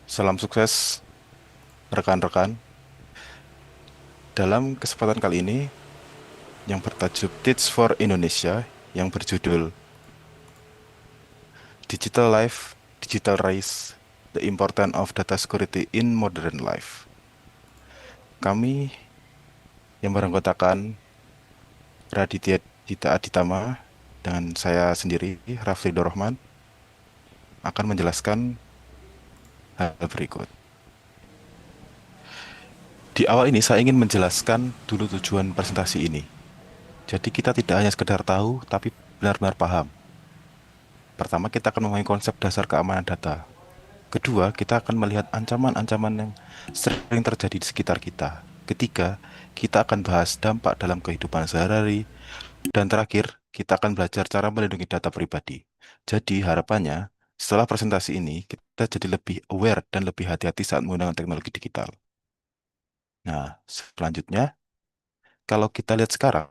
Salam sukses rekan-rekan. Dalam kesempatan kali ini yang bertajuk Teach for Indonesia yang berjudul Digital Life, Digital Race, The Importance of Data Security in Modern Life. Kami yang beranggotakan Raditya Dita Aditama dan saya sendiri Rafli Rahman akan menjelaskan hal berikut. Di awal ini saya ingin menjelaskan dulu tujuan presentasi ini. Jadi kita tidak hanya sekedar tahu tapi benar-benar paham. Pertama, kita akan memahami konsep dasar keamanan data. Kedua, kita akan melihat ancaman-ancaman yang sering terjadi di sekitar kita. Ketiga, kita akan bahas dampak dalam kehidupan sehari-hari. Dan terakhir, kita akan belajar cara melindungi data pribadi. Jadi, harapannya, setelah presentasi ini, kita jadi lebih aware dan lebih hati-hati saat menggunakan teknologi digital. Nah, selanjutnya, kalau kita lihat sekarang,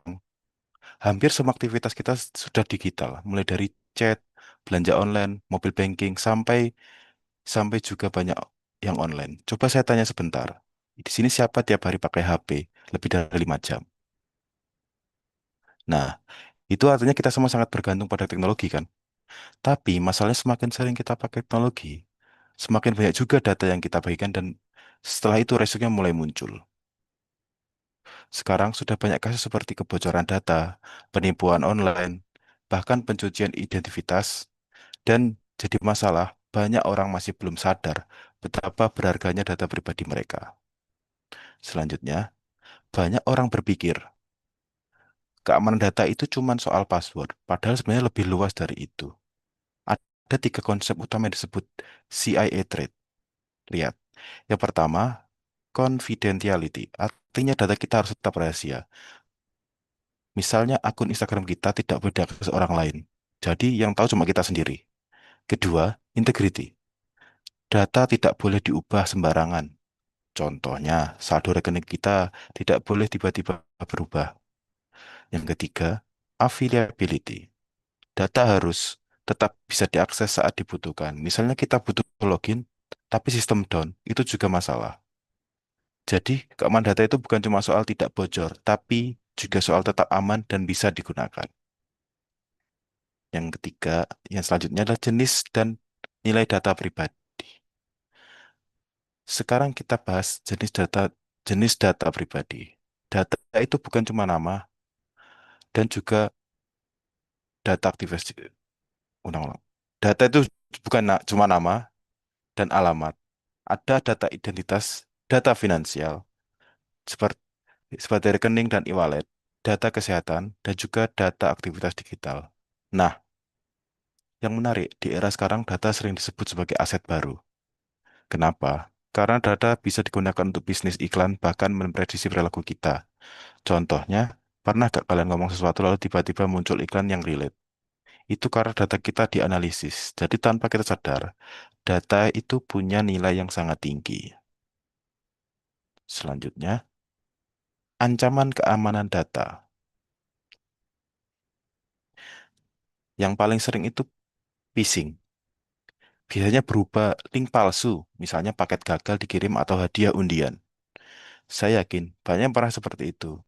hampir semua aktivitas kita sudah digital, mulai dari chat, belanja online, mobile banking, sampai sampai juga banyak yang online. Coba saya tanya sebentar. Di sini siapa tiap hari pakai HP lebih dari 5 jam? Nah, itu artinya kita semua sangat bergantung pada teknologi kan? Tapi masalahnya semakin sering kita pakai teknologi, semakin banyak juga data yang kita bagikan dan setelah itu resikonya mulai muncul. Sekarang sudah banyak kasus seperti kebocoran data, penipuan online, bahkan pencucian identitas, dan jadi masalah banyak orang masih belum sadar betapa berharganya data pribadi mereka. Selanjutnya, banyak orang berpikir keamanan data itu cuma soal password, padahal sebenarnya lebih luas dari itu. Ada tiga konsep utama yang disebut CIA threat. Lihat, yang pertama, confidentiality, artinya data kita harus tetap rahasia. Misalnya akun Instagram kita tidak boleh diakses orang lain. Jadi yang tahu cuma kita sendiri. Kedua, integrity. Data tidak boleh diubah sembarangan. Contohnya, saldo rekening kita tidak boleh tiba-tiba berubah. Yang ketiga, availability. Data harus tetap bisa diakses saat dibutuhkan. Misalnya kita butuh login, tapi sistem down, itu juga masalah. Jadi, keamanan data itu bukan cuma soal tidak bocor, tapi juga soal tetap aman dan bisa digunakan. Yang ketiga, yang selanjutnya adalah jenis dan nilai data pribadi. Sekarang kita bahas jenis data pribadi. Data itu bukan cuma nama dan juga data aktivitas ulang-ulang. Data itu bukan cuma nama dan alamat. Ada data identitas, data finansial, seperti, seperti rekening dan e-wallet, data kesehatan, dan juga data aktivitas digital. Nah, yang menarik, di era sekarang data sering disebut sebagai aset baru. Kenapa? Karena data bisa digunakan untuk bisnis iklan, bahkan memprediksi perilaku kita. Contohnya, pernah gak kalian ngomong sesuatu lalu tiba-tiba muncul iklan yang relate? Itu karena data kita dianalisis. Jadi tanpa kita sadar, data itu punya nilai yang sangat tinggi. Selanjutnya, ancaman keamanan data. Yang paling sering itu phishing. Biasanya berupa link palsu, misalnya paket gagal dikirim atau hadiah undian. Saya yakin banyak yang pernah seperti itu.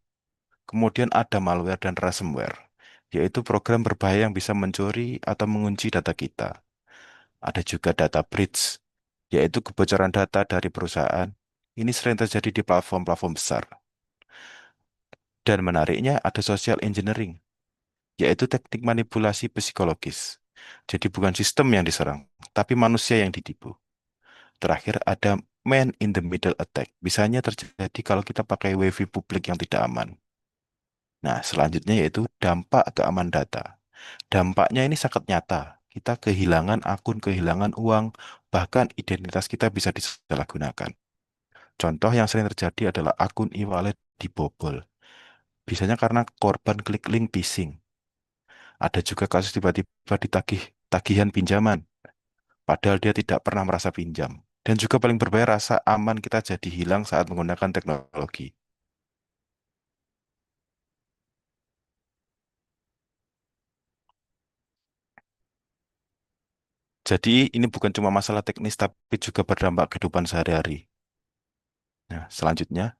Kemudian ada malware dan ransomware, yaitu program berbahaya yang bisa mencuri atau mengunci data kita. Ada juga data breach, yaitu kebocoran data dari perusahaan. Ini sering terjadi di platform-platform besar. Dan menariknya ada social engineering, yaitu teknik manipulasi psikologis. Jadi bukan sistem yang diserang, tapi manusia yang ditipu. Terakhir ada man in the middle attack. Bisanya terjadi kalau kita pakai WiFi publik yang tidak aman. Nah, selanjutnya yaitu dampak keamanan data. Dampaknya ini sangat nyata. Kita kehilangan akun, kehilangan uang, bahkan identitas kita bisa disalahgunakan. Contoh yang sering terjadi adalah akun e-wallet dibobol. Biasanya karena korban klik link phishing. Ada juga kasus tiba-tiba ditagih tagihan pinjaman, padahal dia tidak pernah merasa pinjam. Dan juga paling berbahaya rasa aman kita jadi hilang saat menggunakan teknologi. Jadi ini bukan cuma masalah teknis tapi juga berdampak kehidupan sehari-hari. Nah, selanjutnya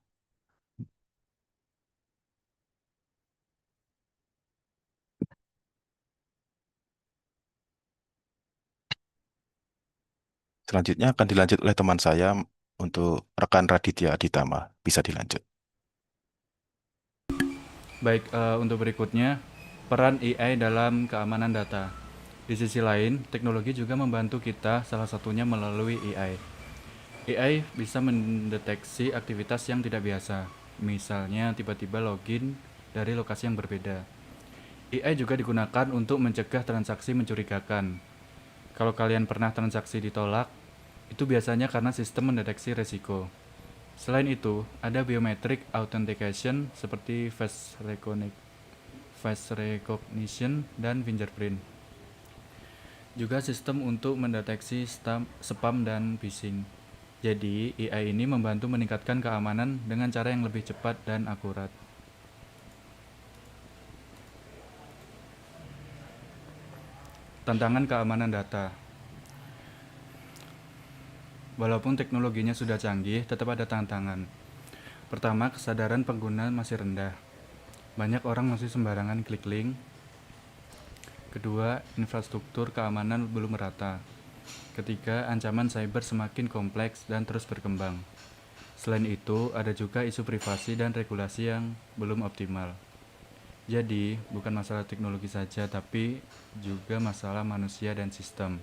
akan dilanjut oleh teman saya untuk rekan Raditya Aditama. Bisa dilanjut. Baik, untuk berikutnya, peran AI dalam keamanan data. Di sisi lain, teknologi juga membantu kita, salah satunya melalui AI. AI bisa mendeteksi aktivitas yang tidak biasa, misalnya tiba-tiba login dari lokasi yang berbeda. AI juga digunakan untuk mencegah transaksi mencurigakan. Kalau kalian pernah transaksi ditolak, itu biasanya karena sistem mendeteksi resiko. Selain itu, ada biometric authentication seperti face recognition dan fingerprint. Juga sistem untuk mendeteksi spam dan phishing. Jadi, AI ini membantu meningkatkan keamanan dengan cara yang lebih cepat dan akurat. Tantangan keamanan data. Walaupun teknologinya sudah canggih, tetap ada tantangan. Pertama, kesadaran pengguna masih rendah. Banyak orang masih sembarangan klik link. Kedua, infrastruktur keamanan belum merata. Ketiga, ancaman cyber semakin kompleks dan terus berkembang. Selain itu, ada juga isu privasi dan regulasi yang belum optimal. Jadi, bukan masalah teknologi saja, tapi juga masalah manusia dan sistem.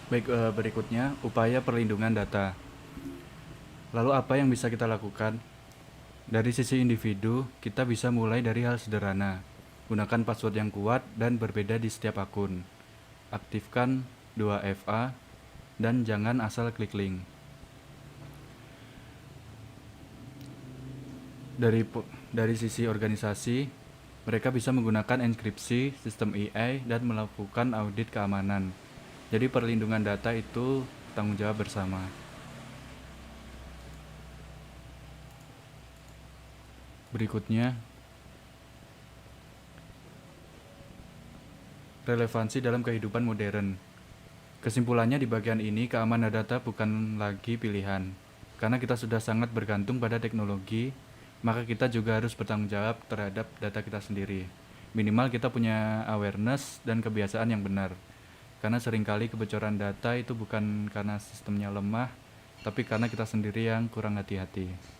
Baik, berikutnya upaya perlindungan data. Lalu apa yang bisa kita lakukan? Dari sisi individu, kita bisa mulai dari hal sederhana. Gunakan password yang kuat dan berbeda di setiap akun. Aktifkan 2FA dan jangan asal klik link. Dari dari sisi organisasi, mereka bisa menggunakan enkripsi, sistem AI, dan melakukan audit keamanan. Jadi perlindungan data itu tanggung jawab bersama. Berikutnya, relevansi dalam kehidupan modern. Kesimpulannya di bagian ini, keamanan data bukan lagi pilihan. Karena kita sudah sangat bergantung pada teknologi, maka kita juga harus bertanggung jawab terhadap data kita sendiri. Minimal kita punya awareness dan kebiasaan yang benar. Karena seringkali kebocoran data itu bukan karena sistemnya lemah, tapi karena kita sendiri yang kurang hati-hati.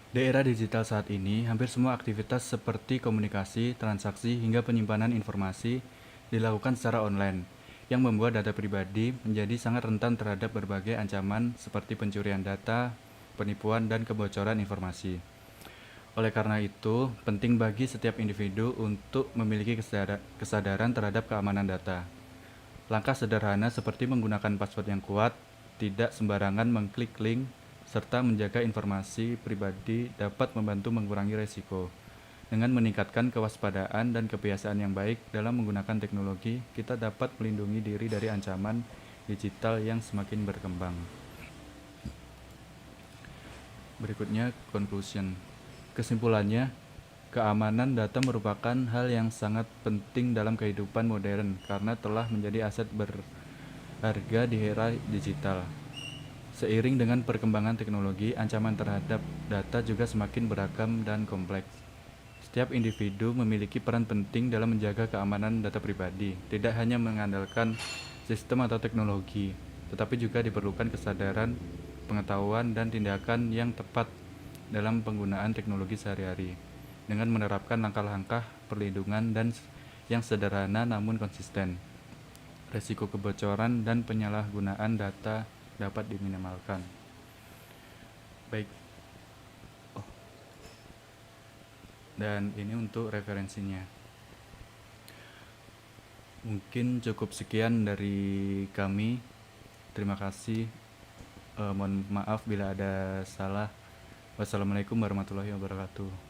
Di era digital saat ini, hampir semua aktivitas seperti komunikasi, transaksi, hingga penyimpanan informasi dilakukan secara online, yang membuat data pribadi menjadi sangat rentan terhadap berbagai ancaman seperti pencurian data, penipuan, dan kebocoran informasi. Oleh karena itu, penting bagi setiap individu untuk memiliki kesadaran terhadap keamanan data. Langkah sederhana seperti menggunakan password yang kuat, tidak sembarangan mengklik link, serta menjaga informasi pribadi dapat membantu mengurangi resiko. Dengan meningkatkan kewaspadaan dan kebiasaan yang baik dalam menggunakan teknologi, kita dapat melindungi diri dari ancaman digital yang semakin berkembang. Berikutnya, conclusion. Kesimpulannya, keamanan data merupakan hal yang sangat penting dalam kehidupan modern karena telah menjadi aset berharga di era digital. Seiring dengan perkembangan teknologi, ancaman terhadap data juga semakin beragam dan kompleks. Setiap individu memiliki peran penting dalam menjaga keamanan data pribadi, tidak hanya mengandalkan sistem atau teknologi, tetapi juga diperlukan kesadaran, pengetahuan, dan tindakan yang tepat dalam penggunaan teknologi sehari-hari. Dengan menerapkan langkah-langkah perlindungan dan yang sederhana namun konsisten, resiko kebocoran dan penyalahgunaan data dapat diminimalkan. Baik, dan ini untuk referensinya. Mungkin cukup sekian dari kami. Terima kasih. Mohon maaf bila ada salah. Wassalamualaikum warahmatullahi wabarakatuh.